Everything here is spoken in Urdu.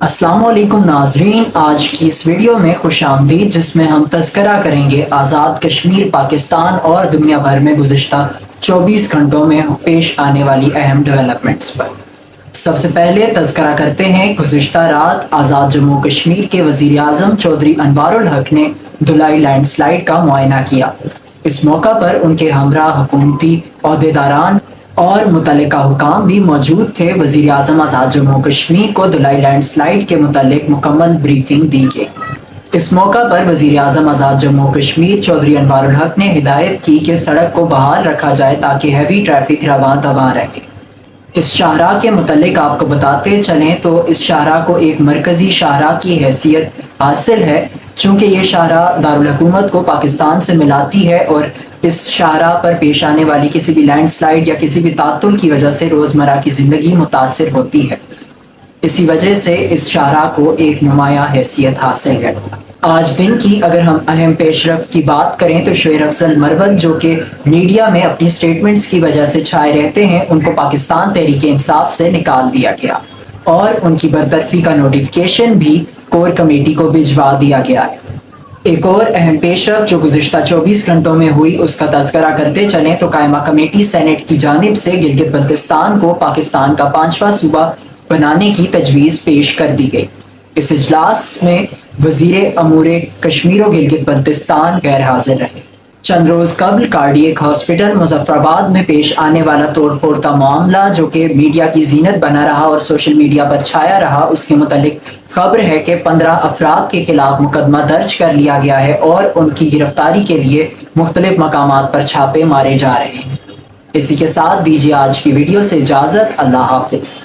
السلام علیکم ناظرین، آج کی اس ویڈیو میں خوش آمدید، جس میں ہم تذکرہ کریں گے آزاد کشمیر، پاکستان اور دنیا بھر میں گزشتہ 24 گھنٹوں میں پیش آنے والی اہم ڈیولپمنٹس پر۔ سب سے پہلے تذکرہ کرتے ہیں، گزشتہ رات آزاد جموں کشمیر کے وزیر اعظم چودھری انوار الحق نے دلائی لینڈ سلائیڈ کا معائنہ کیا۔ اس موقع پر ان کے ہمراہ حکومتی عہدیداران اور متعلقہ حکام بھی موجود تھے۔ وزیر اعظم آزاد جموں کشمیر کو دلائی لینڈ سلائیڈ کے متعلق مکمل بریفنگ دی گئی۔ اس موقع پر وزیر اعظم آزاد جموں کشمیر چودھری انوار الحق نے ہدایت کی کہ سڑک کو بحال رکھا جائے تاکہ ہیوی ٹریفک رواں دواں رہے۔ اس شاہراہ کے متعلق آپ کو بتاتے چلیں تو اس شاہراہ کو ایک مرکزی شاہراہ کی حیثیت حاصل ہے، چونکہ یہ شاہراہ دارالحکومت کو پاکستان سے ملاتی ہے اور اس شاہراہ پر پیش آنے والی کسی بھی لینڈ سلائیڈ یا کسی بھی تعطل کی وجہ سے روزمرہ کی زندگی متاثر ہوتی ہے۔ اسی وجہ سے اس شاہراہ کو ایک نمایاں حیثیت حاصل ہے۔ آج دن کی اگر ہم اہم پیش رفت کی بات کریں تو شعیب افضل مروت، جو کہ میڈیا میں اپنی سٹیٹمنٹس کی وجہ سے چھائے رہتے ہیں، ان کو پاکستان تحریک انصاف سے نکال دیا گیا اور ان کی برطرفی کا نوٹیفیکیشن بھی کور کمیٹی کو بھجوا دیا گیا ہے۔ ایک اور اہم پیش رفت جو گزشتہ 24 گھنٹوں میں ہوئی، اس کا تذکرہ کرتے چلیں تو قائمہ کمیٹی سینیٹ کی جانب سے گلگت بلتستان کو پاکستان کا 5واں صوبہ بنانے کی تجویز پیش کر دی گئی۔ اس اجلاس میں وزیر امور کشمیر و گلگت بلتستان غیر حاضر رہے۔ چند روز قبل کارڈیک ہاسپٹل مظفر آباد میں پیش آنے والا توڑ پھوڑ کا معاملہ، جو کہ میڈیا کی زینت بنا رہا اور سوشل میڈیا پر چھایا رہا، اس کے متعلق خبر ہے کہ 15 افراد کے خلاف مقدمہ درج کر لیا گیا ہے اور ان کی گرفتاری کے لیے مختلف مقامات پر چھاپے مارے جا رہے ہیں۔ اسی کے ساتھ دیجیے آج کی ویڈیو سے اجازت۔ اللہ حافظ۔